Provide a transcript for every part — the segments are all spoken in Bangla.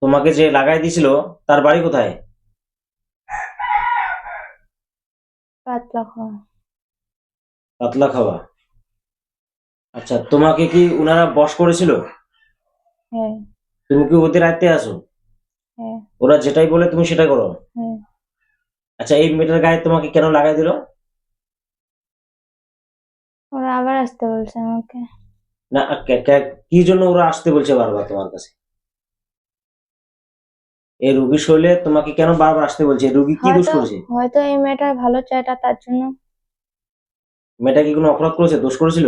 তোমাকে যে লাগাই দিছিল তার বাড়ি কোথায়? পাতলা খাওয়া। পাতলা খাওয়া। আচ্ছা, তোমাকে কি উনারা বশ করেছিল? হ্যাঁ। তুমি কি ওদের আয়ত্তে আছো? হ্যাঁ। ওরা যেটাই বলে তুমি সেটাই করো? হ্যাঁ। আচ্ছা, এই মেয়েটার গায়ে তোমাকে কেন লাগাই দিল? ওরা আবার আসতে বলছে আমাকে। না, কি জন্য ওরা আসতে বলছে বারবার তোমার কাছে? এই রুগীর শরীরে তোমাকে কেন বারবার আসতে বলছে? এই রুগী কি দোষ হয়তো করেছে? হয়তো এই মেয়েটার ভালো চায়টা তার জন্য। মেয়েটা কি কোনো অপরাধ করেছে, দোষ করেছিল?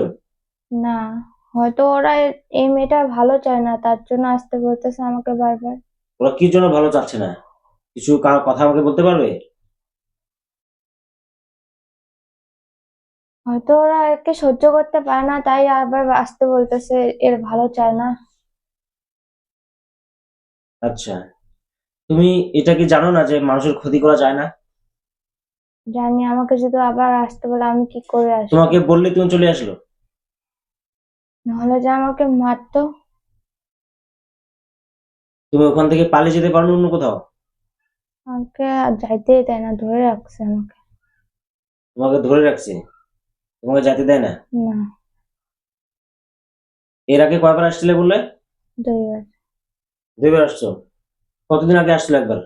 না, হয়তো ওরা এই মেয়েটার ভালো চায় না তার জন্য আসতে বলতেছে আমাকে বারবার। ওরা কি জন্য ভালো চাচ্ছে না? কিছু কথা আমাকে বলতে পারবে? হয়তো ওরা একে সহ্য করতে পারে না তাই আবার আসতে বলতেছে, এর ভালো চায় না। আচ্ছা, তুমি এটা কি জানো না যে মানুষের ক্ষতি করা যায় না? জানি, আমাকে যদি আবার আসতে বলে আমি কি করে আসবো? তোমাকে বললে তুমি চলে আসলো? নাহলে যে আমাকে মারতো। তুমি ওখান থেকে পালিয়ে যেতে পারো না অন্য কোথাও? আমাকে আর যাইতেই দেয় না, ধরে রাখছে আমাকে। তোমাকে ধরে রাখছে, তোমাকে যেতে দেয় না? না। এর আগে কয়বার আসছিলে বললে? 2 বার। 2 বার আসছো? কতদিন আগে আসছিলে একবার?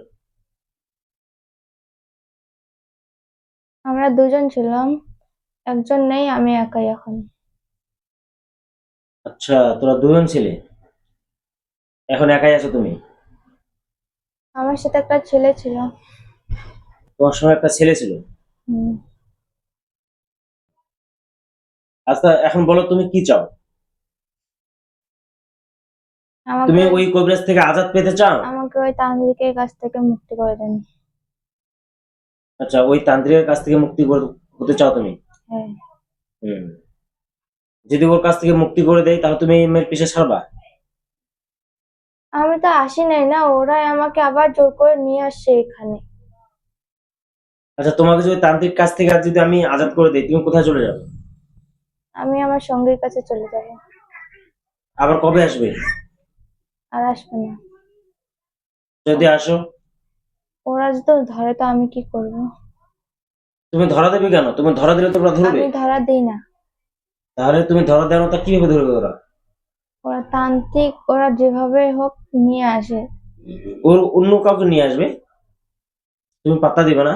আমরা দুজন ছিলাম, একজন নেই, আমি একাই এখন। আচ্ছা, তোরা দুজন ছিলে, এখন একাই আছো তুমি? আমার সাথে একটা ছেলে ছিল। তোমার সঙ্গে একটা ছেলে ছিল? হুম। আচ্ছা, এখন বলো তুমি কি চাও? আমাকে তুমি ওই কবিরাজ থেকে আজাদ পেতে চাও? আমাকে ওই তান্ত্রিকের কাছ থেকে মুক্তি করে দেন। আচ্ছা, ওই তান্ত্রিকের কাছ থেকে হতে চাও তুমি? হ্যাঁ। হুম। যদি ওর কাছ থেকে মুক্তি করে দেয় তাহলে তুমি এই মেয়ের পিছে ছাড়বা? আমি তো আসি নাই না, ওরাই আমাকে আবার জোর করে নিয়ে আসছে এখানে। আচ্ছা, তোমাকে যদি তান্ত্রিক কাছ থেকে আজ যদি আমি আজাদ করে দেই তুমি কোথায় চলে যাবে? আমি আমার সঙ্গীর কাছে চলে যাব। আবার কবে আসবে? আর আসবো না। যদি আসো? ওরা যদি ধরে তো আমি কি করব? তুমি ধরা দেবে কেন? তুমি ধরা দিলে তো ওরা ধরবে। আমি ধরা দিই না। তাহলে তুমি ধরা দেওয়ার মতো কিভাবে ধরবে ওরা? ওরা তান্ত্রিক, ওরা যেভাবে হোক নিয়ে আসে। ওর অন্য কাউকে নিয়ে আসবে, তুমি পাত্তা দিবে না?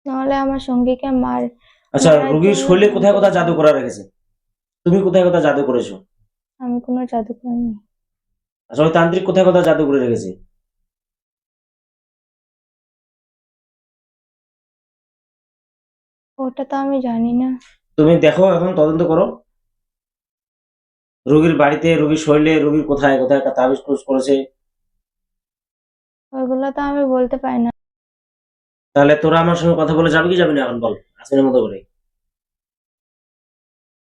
নাহলে আমার সঙ্গীকে আচ্ছা, মারার রোগীর জন্য শরীরে কোথায় ধমকি কোথায় দিচ্ছে। জাদু করা রেখেছে? তুমি কোথায় কোথায় জাদু করেছো? আমি কোনো জাদু করিনি। আচ্ছা, ওই তান্ত্রিক কোথায় কোথায় জাদু করে রেখেছে? ওটা তো আমি জানি না। তুমি দেখো, এখন তদন্ত করো। রোগীর বাড়িতে, রোগীর শরীরে, রোগীর কোথায় কোথায় একটা তাবিজ টুজ করেছে। ওইগুলো তো আমি বলতে পারি না। তাহলে তোরা আমার সঙ্গে কথা বলে যাবে কি যাবি না এখন বল, আজকের মতো করে?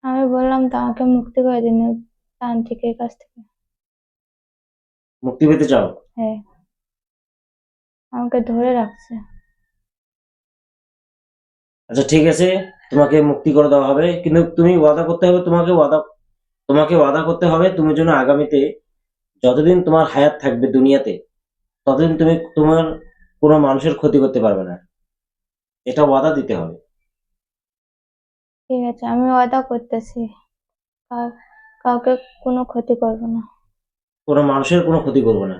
আমি বললাম তো আমাকে মুক্তি করে দিন ওই তান্ত্রিকের কাছ থেকে। মুক্তি পেতে চাও? হ্যাঁ। আমাকে ধরে রাখছে। আচ্ছা, ঠিক আছে, তোমাকে মুক্তি করে দেওয়া হবে, কিন্তু তুমি ওয়াদা করতে হবে, তোমাকে ওয়াদা করতে হবে তুমি যেন আগামীতে যতদিন তোমার হায়াত থাকবে দুনিয়াতে ততদিন তুমি তোমার কোনো মানুষের ক্ষতি করতে পারবে না। এটা ওয়াদা দিতে হবে। ঠিক আছে, আমি ওয়াদা করতেছি। কাউ- কাউকে কোনো ক্ষতি করবো না। কোনো মানুষের কোনো ক্ষতি করবো না,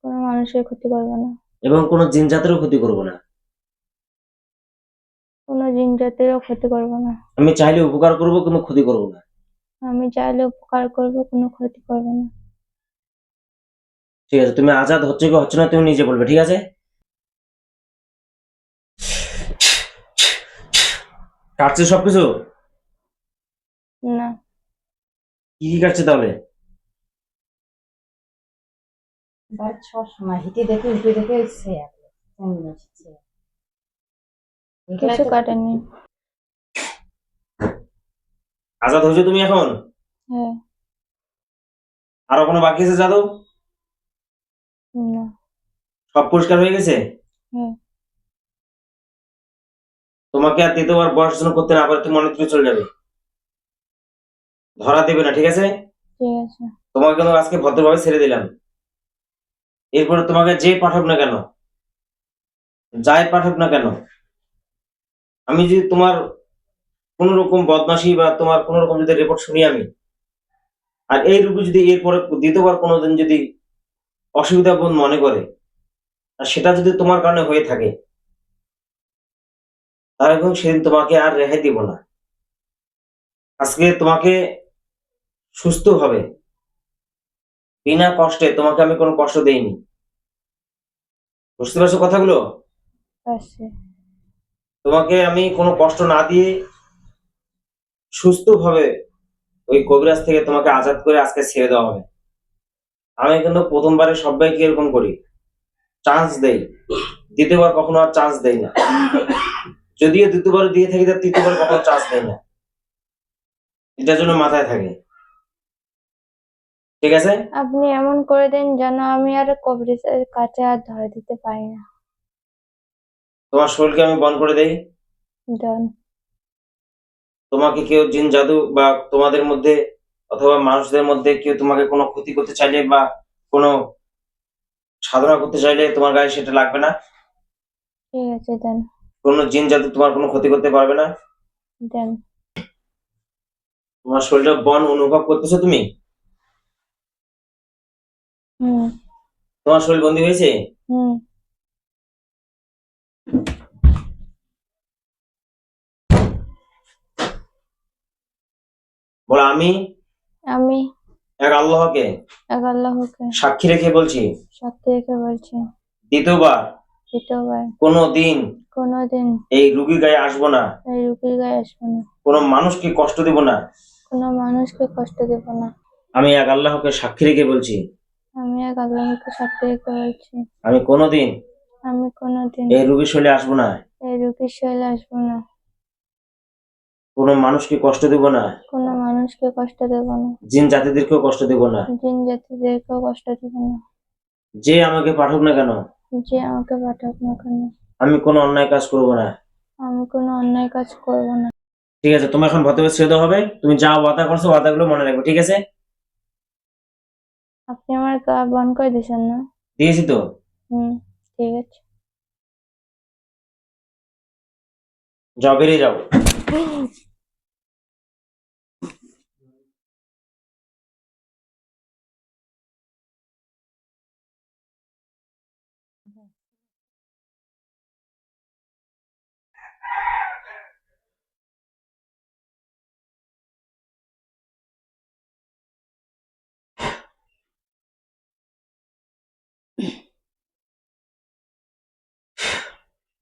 কোনো মানুষের ক্ষতি করবো না। এবং কোনো জিনজাতেরও ক্ষতি করবো না। কোনো জিন জাতিরও ক্ষতি করবো না। আমি চাইলে উপকার করবো, কোনো ক্ষতি করবো না। আমি চাইলে উপকার করবো, কোনো ক্ষতি করবো না। ঠিক আছে, তুমি আজাদ হচ্ছে কি হচ্ছে না তুমি নিজে বলবে, ঠিক আছে? কাটছে সবকিছু? না। কি কি কাটছে তাহলে? বাড়িতে সবসময় হিতে দেখে হিতে দেখে সে কেমন আসছে এগুলাই কিছু তো। কাটেনি। আজাদ হয়েছে তুমি এখন? হ্যাঁ। আরো কোনো বাকি আছে জাদু? না। সব পরিষ্কার হয়ে গেছে? হ্যাঁ। তোমাকে আর দ্বিতীয়বার পড়াশোনা করতে না পারে তুমি অনেক দূরে চলে যাবে। ধরা দেবে না, ঠিক আছে? ঠিক আছে। তোমাকে কিন্তু আজকে ভদ্রভাবে ছেড়ে দিলাম। এরপরে তোমাকে যে পাঠাক না কেন, যাই পাঠাক না কেন, আমি যদি তোমার কোন রকম বদমাশি বা তোমার কোন রকম যদি রিপোর্ট শুনি আমি, আর এই রোগী যদি এরপরে দ্বিতীয়বার কোনোদিন যদি অসুবিধা বোধ মনে করে, আর সেটা যদি তোমার কারণে হয়ে থাকে, তাহলে কিন্তু সেদিন তোমাকে আর রেহাই দিব না। আজকে তোমাকে সুস্থ হবে, বিনা কষ্টে, তোমাকে আমি কোনো কষ্ট দেইনি। বুঝতে পারছো কথাগুলো? পারছি। তোমাকে আমি কোনো কষ্ট না দিয়ে সুস্থভাবে ওই কবিরাজ থেকে তোমাকে আজাদ করে আজকে ছেড়ে দেওয়া হবে। আমি কিন্তু প্রথমবারে সবাইকে এরকম করি, চান্স দেই, দ্বিতীয়বার কখনো আর চান্স দেই না। যদিও দ্বিতীয়বার দিয়ে থাকি, তার তৃতীয়বার কখনো চান্স দেই না। এটার জন্য মাথায় থাকে, ঠিক আছে? আপনি এমন করে দিন যেন আমি আর কবিরাজের কাছে আর ধরা দিতে পারি না। তোমার শরীরকে আমি বন্ধ করে দেই। দেন। তোমাকে কেউ জিন জাদু বা তোমাদের মধ্যে অথবা মানুষদের মধ্যে কেউ তোমাকে কোনো ক্ষতি করতে চাইলে বা কোনো সাধনা করতে চাইলে তোমার গায়ে সেটা লাগবে না। ঠিক আছে, দেন। কোনো জিন জাদু তোমার কোনো ক্ষতি করতে পারবে না। দেন। তোমার শরীরে বন অনুভব করতেছো তুমি? হুম। তোমার শরীর বন্দী হয়েছে? হুম। বলো, আমি আমি এক আল্লাহকে এক আল্লাহকে সাক্ষী রেখে বলছি, সাক্ষী রেখে বলছি, দ্বিতীয়বার দ্বিতীয়বার কোনো দিন কোনোদিন এই রুগী গায়ে আসবো না, এই রুগীর গায়ে আসবো না, কোনো মানুষকে কষ্ট দিব না। কোনো মানুষকে কষ্ট দেব না। আমি এক আল্লাহকে সাক্ষী রেখে বলছি, আমি এক আল্লাহকে সাক্ষী রেখে বলছি, আমি কোনোদিন আমি কোনোদিন এই রুগীর শৈলে আসবো না, এই রুগীর শৈলে আসবো না, কোনো মানুষকে কষ্ট দিব না, কোনো মানুষকে কষ্ট দেব না, জিন জাতিদেরকেও কষ্ট দিব না। জিন জাতিদেরকেও কষ্ট দেব না। যে আমাকে পাঠাক না কেন, যে আমাকে পাঠাক না কেন, আমি কোনো অন্যায় কাজ করব না। আমি কোনো অন্যায় কাজ করব না। ঠিক আছে, তুমি এখন ভদ্রভাবে ছেড়ে দেওয়া হবে। তুমি যা ওয়াদা করছো ওয়াদাগুলো মনে রাখবে, ঠিক আছে? আপনি আমার গা বন্ধ করে দিয়েছেন না? দিয়েছি তো। হুম। ঠিক আছে। যাও, বেরিয়ে যাও।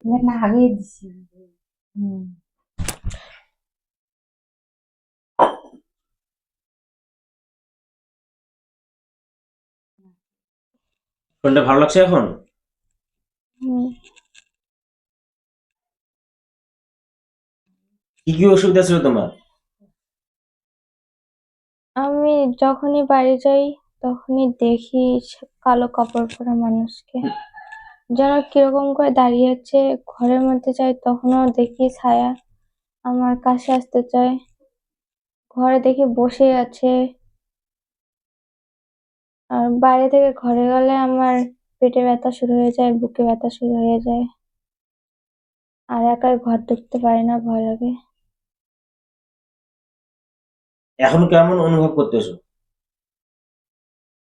আমি না আগেই দিছি। হুম। শরীরটা ভালো লাগছে এখন? হুম। কি কি অসুবিধা ছিল তোমার? আমি যখনই বাড়ি যাই তখনই দেখি কালো কাপড় পরা মানুষকে, যেন কিরকম করে দাঁড়িয়ে আছে। ঘরের মধ্যে যাই তখনও দেখি ছায়া আমার কাছে আসতে চায়। ঘরে দেখি বসে আছে, আর বাইরে থেকে ঘরে গেলে আমার পেটে ব্যথা শুরু হয়ে যায়, বুকে ব্যথা শুরু হয়ে যায়, আর একাই ঘর ঢুকতে পারি না, ভয় লাগে। এখন কেমন অনুভব করতেছো?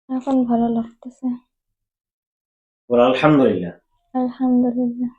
এখন ভালো লাগতেছে। বলো আলহামদুলিল্লাহ। আলহামদুলিল্লাহ।